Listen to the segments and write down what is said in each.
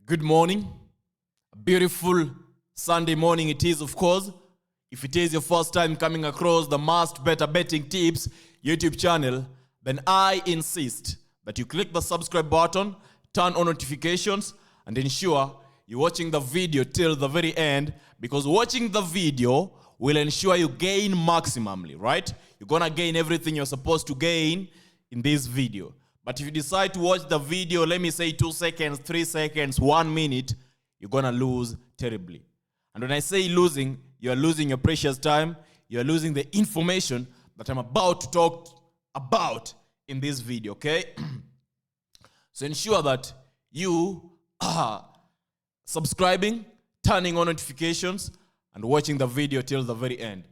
Good morning. A beautiful Sunday morning it is, of course. If it is your first time coming across the Must Better Betting Tips YouTube channel, then I insist that you click the subscribe button, turn on notifications, and ensure you're watching the video till the very end, because watching the video will ensure you gain maximally, right? You're gonna gain everything you're supposed to gain in this video. But if you decide to watch the video, let me say 2 seconds, 3 seconds, 1 minute, you're gonna lose terribly. And when I say losing, you're losing your precious time, you're losing the information that I'm about to talk about in this video, okay? So ensure that you are subscribing, turning on notifications, and watching the video till the very end.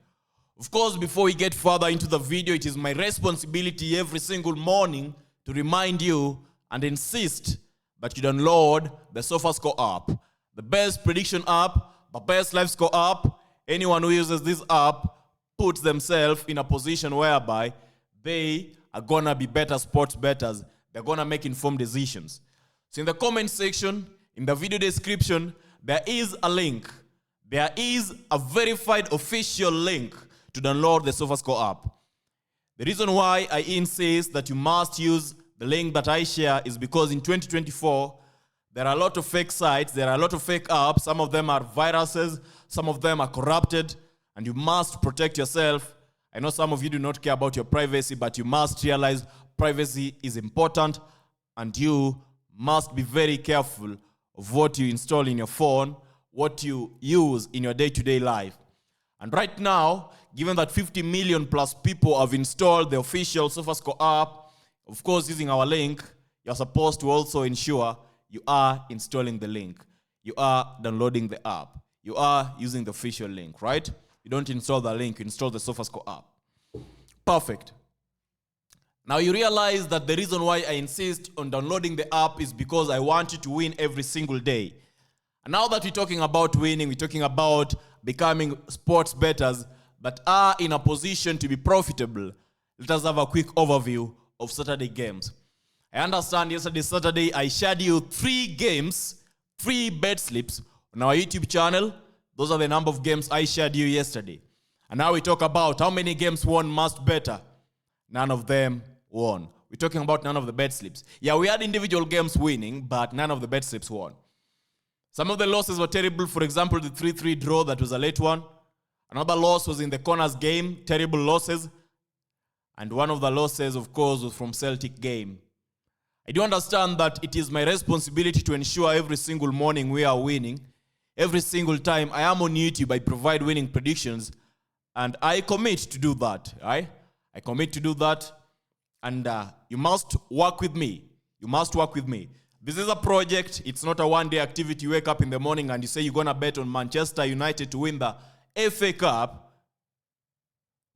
Of course, before we get further into the video, it is my responsibility every single morning to remind you and insist that you download the SofaScore app, the best prediction app, the best live score app. Anyone who uses this app puts themselves in a position whereby they are gonna be better sports bettors. They're gonna make informed decisions. So in the comment section, in the video description, there is a link. There is a verified official link to download the SofaScore app. The reason why I insist that you must use the link that I share is because in 2024, there are a lot of fake sites, there are a lot of fake apps. Some of them are viruses, some of them are corrupted, and you must protect yourself. I know some of you do not care about your privacy, but you must realize privacy is important, and you must be very careful of what you install in your phone, what you use in your day-to-day life. And right now, given that 50 million plus people have installed the official SofaScore app, of course, using our link, you're supposed to also ensure you are installing the link. You are downloading the app. You are using the official link, right? You don't install the link, you install the SofaScore app. Perfect. Now you realize that the reason why I insist on downloading the app is because I want you to win every single day. And now that we're talking about winning, we're talking about becoming sports bettors that are in a position to be profitable. Let us have a quick overview of Saturday games. I understand yesterday, Saturday, I shared you 3 games, 3 bet slips on our YouTube channel. Those are the number of games I shared you yesterday. And now we talk about how many games won Must Better. None of them won. We're talking about none of the bet slips. Yeah, we had individual games winning, but none of the bet slips won. Some of the losses were terrible. For example, the 3-3 draw, that was a late one. Another loss was in the corners game, terrible losses. And one of the losses, of course, was from Celtic game. I do understand that it is my responsibility to ensure every single morning we are winning. Every single time I am on YouTube, I provide winning predictions. And I commit to do that, right? I commit to do that. And you must work with me. You must work with me. This is a project. It's not a one-day activity. You wake up in the morning and you say you're going to bet on Manchester United to win the FA Cup.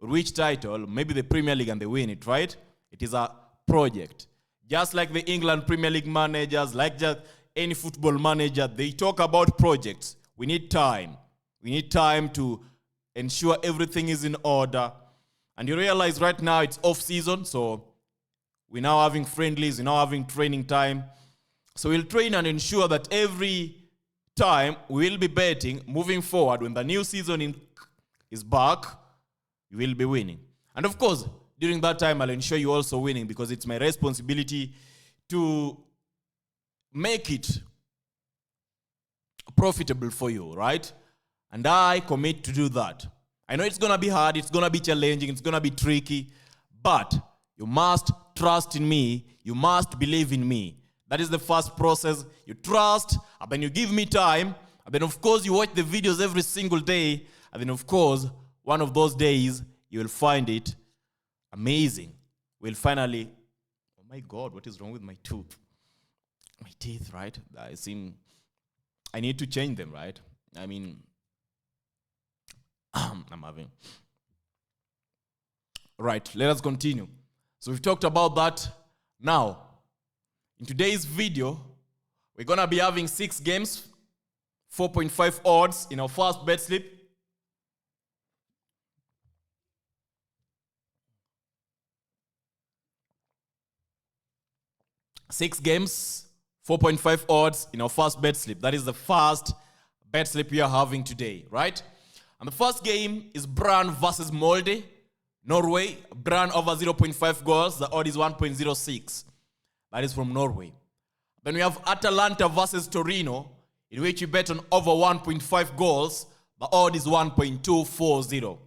Which title? Maybe the Premier League, and they win it, right? It is a project. Just like the England Premier League managers, like just any football manager, they talk about projects. We need time. We need time to ensure everything is in order. And you realize right now it's off-season, so we're now having friendlies, we're now having training time. So we'll train and ensure that every time we will be betting moving forward. When the new season is back, you will be winning. And of course, during that time, I'll ensure you also winning, because it's my responsibility to make it profitable for you, right? And I commit to do that. I know it's going to be hard, it's going to be challenging, it's going to be tricky, but you must trust in me, you must believe in me. That is the first process. You trust, and then you give me time, and then of course you watch the videos every single day, and then of course, one of those days, you will find it amazing. We'll finally, oh my God, what is wrong with my tooth? My teeth, right? I need to change them, right? I mean, I'm having. Right, let us continue. So we've talked about that. Now, in today's video, we're going to be having 6 games, 4.5 odds in our first bet slip. 6 games, 4.5 odds in our first bet slip. That is the first bet slip we are having today, right? And the first game is Brann versus Molde, Norway. Brann over 0.5 goals. The odd is 1.06. That is from Norway. Then we have Atalanta versus Torino, in which you bet on over 1.5 goals. The odd is 1.240.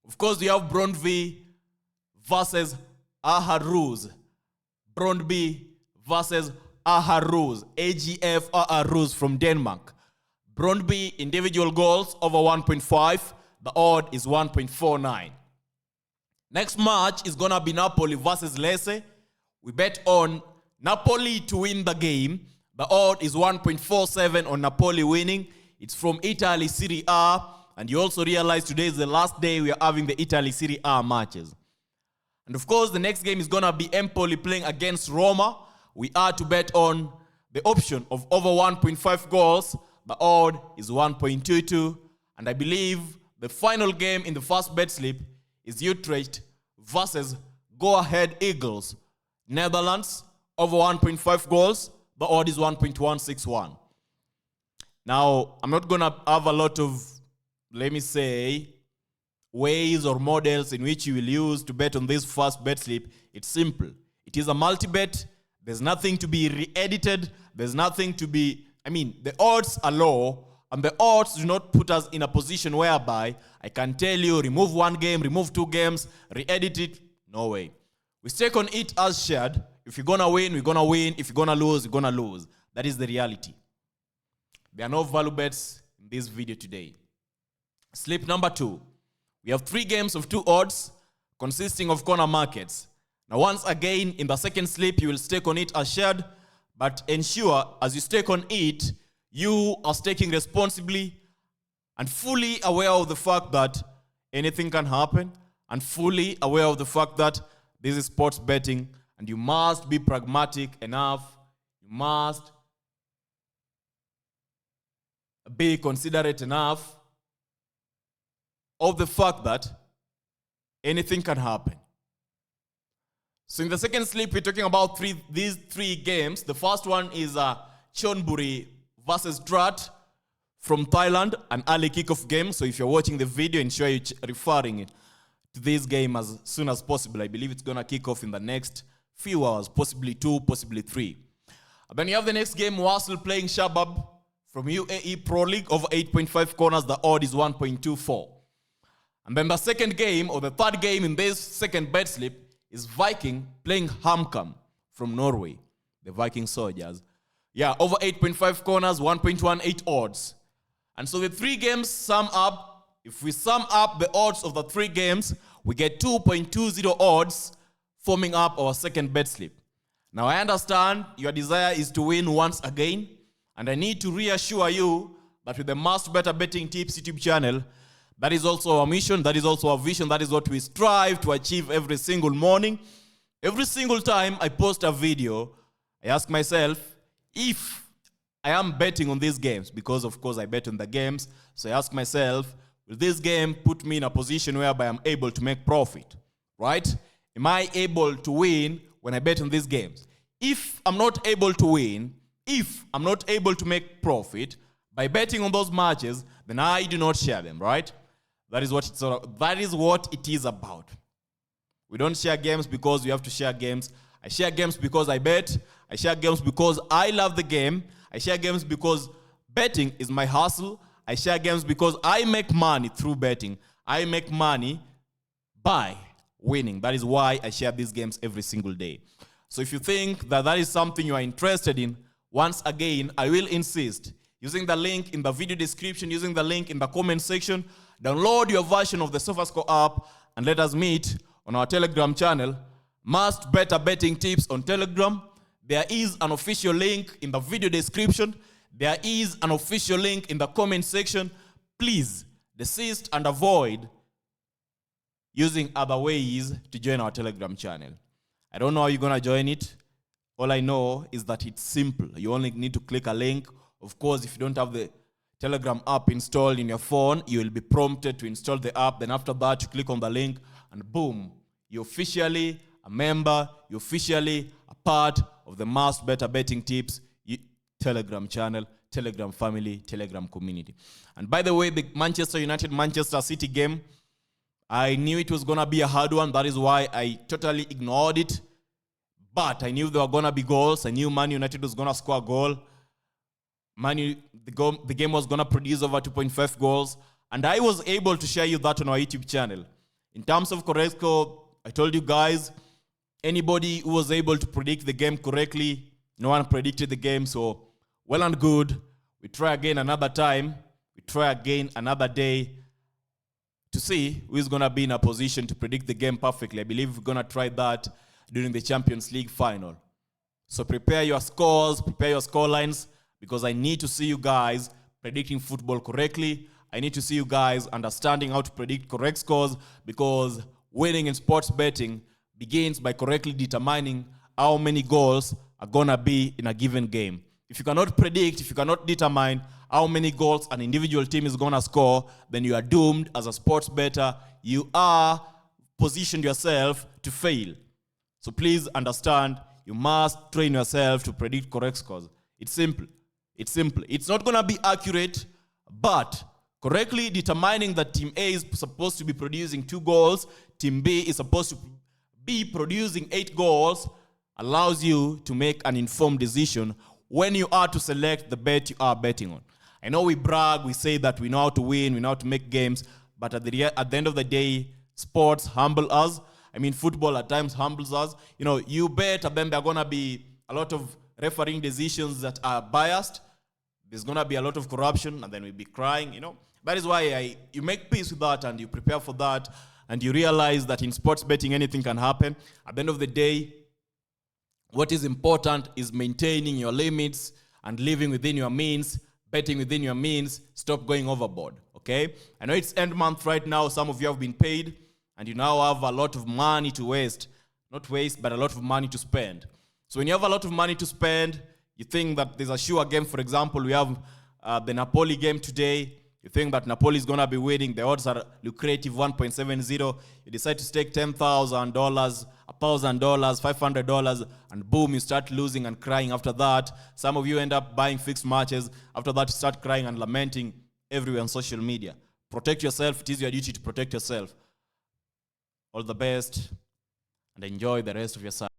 Of course, we have Brøndby versus Aarhus. Brøndby versus Aarhus. AGF Aarhus from Denmark. Brøndby individual goals over 1.5. The odd is 1.49. Next match is going to be Napoli versus Lecce. We bet on Napoli to win the game. The odd is 1.47 on Napoli winning. It's from Italy Serie A. And you also realize today is the last day we are having the Italy Serie A matches. And of course, the next game is going to be Empoli playing against Roma. We are to bet on the option of over 1.5 goals. The odd is 1.22. And I believe the final game in the first bet slip is Utrecht versus Go Ahead Eagles. Netherlands, over 1.5 goals. The odd is 1.161. Now, I'm not going to have a lot of, let me say, ways or models in which you will use to bet on this first bet slip. It's simple. It is a multi-bet. There's nothing to be re-edited. There's nothing to be, the odds are low, and the odds do not put us in a position whereby I can tell you, remove one game, remove two games, re-edit it. No way. We stake on it as shared. If you're going to win, we're going to win. If you're going to lose, you're going to lose. That is the reality. There are no value bets in this video today. Slip number 2. We have 3 games of 2 odds consisting of corner markets. Now, once again, in the second slip, you will stake on it as shared, but ensure as you stake on it, you are staking responsibly and fully aware of the fact that anything can happen, and fully aware of the fact that this is sports betting, and you must be pragmatic enough. You must be considerate enough of the fact that anything can happen. So in the second slip, we're talking about these three games. The first one is Chonburi versus Drat from Thailand, an early kickoff game. So if you're watching the video, ensure you're referring to this game as soon as possible. I believe it's going to kick off in the next few hours, possibly 2, possibly 3. And then you have the next game, Wasl playing Shabab from UAE Pro League over 8.5 corners. The odd is 1.24. And then the second game, or the third game in this second bet slip, is Viking playing HamKam from Norway, the Viking Soldiers. Yeah, over 8.5 corners, 1.18 odds. And so the 3 games sum up. If we sum up the odds of the 3 games, we get 2.20 odds, forming up our second bet slip. Now, I understand your desire is to win once again, and I need to reassure you that with the Must Better Betting Tips YouTube channel, that is also our mission, that is also our vision, that is what we strive to achieve every single morning. Every single time I post a video, I ask myself if I am betting on these games, because of course I bet on the games. So I ask myself, will this game put me in a position whereby I'm able to make profit, right? Am I able to win when I bet on these games? If I'm not able to win, if I'm not able to make profit by betting on those matches, then I do not share them, right? That is what it is about. We don't share games because we have to share games. I share games because I bet. I share games because I love the game. I share games because betting is my hustle. I share games because I make money through betting. I make money by winning. That is why I share these games every single day. So if you think that that is something you are interested in, once again, I will insist, using the link in the video description, using the link in the comment section, download your version of the SofaScore app and let us meet on our Telegram channel, Must Better Betting Tips on Telegram. There is an official link in the video description. There is an official link in the comment section. Please desist and avoid using other ways to join our Telegram channel. I don't know how you're going to join it. All I know is that it's simple. You only need to click a link. Of course, if you don't have the Telegram app installed in your phone, you will be prompted to install the app. Then after that, you click on the link and boom, you're officially a member. You're officially a part of the Must Better Betting Tips Telegram channel, Telegram family, Telegram community. And by the way, the Manchester United-Manchester City game, I knew it was going to be a hard one. That is why I totally ignored it. But I knew there were going to be goals. I knew Man United was going to score a goal. The game was going to produce over 2.5 goals. And I was able to share you that on our YouTube channel. In terms of correct score, I told you guys, anybody who was able to predict the game correctly, no one predicted the game. So, well and good. We try again another time. We try again another day to see who is going to be in a position to predict the game perfectly. I believe we're going to try that during the Champions League final. So prepare your scores, prepare your score lines, because I need to see you guys predicting football correctly. I need to see you guys understanding how to predict correct scores, because winning in sports betting begins by correctly determining how many goals are going to be in a given game. If you cannot predict, if you cannot determine how many goals an individual team is going to score, then you are doomed as a sports bettor. You are positioned yourself to fail. So please understand, you must train yourself to predict correct scores. It's simple. It's simple. It's not going to be accurate, but correctly determining that Team A is supposed to be producing 2 goals, Team B is supposed to be producing 8 goals, allows you to make an informed decision when you are to select the bet you are betting on. I know we brag, we say that we know how to win, we know how to make games, but at the end of the day, sports humble us. I mean, football at times humbles us. You know, you bet, and then there are going to be a lot of refereeing decisions that are biased. There's going to be a lot of corruption, and then we'll be crying, you know. That is why you make peace with that, and you prepare for that, and you realize that in sports betting, anything can happen. At the end of the day, what is important is maintaining your limits and living within your means, betting within your means. Stop going overboard, okay? I know it's end month right now. Some of you have been paid, and you now have a lot of money to waste. Not waste, but a lot of money to spend. So when you have a lot of money to spend, you think that there's a sure game. For example, we have the Napoli game today. You think that Napoli is going to be winning. The odds are lucrative, 1.70. You decide to stake $10,000, $1,000, $500, and boom, you start losing and crying after that. Some of you end up buying fixed matches. After that, you start crying and lamenting everywhere on social media. Protect yourself. It is your duty to protect yourself. All the best, and enjoy the rest of your Sunday.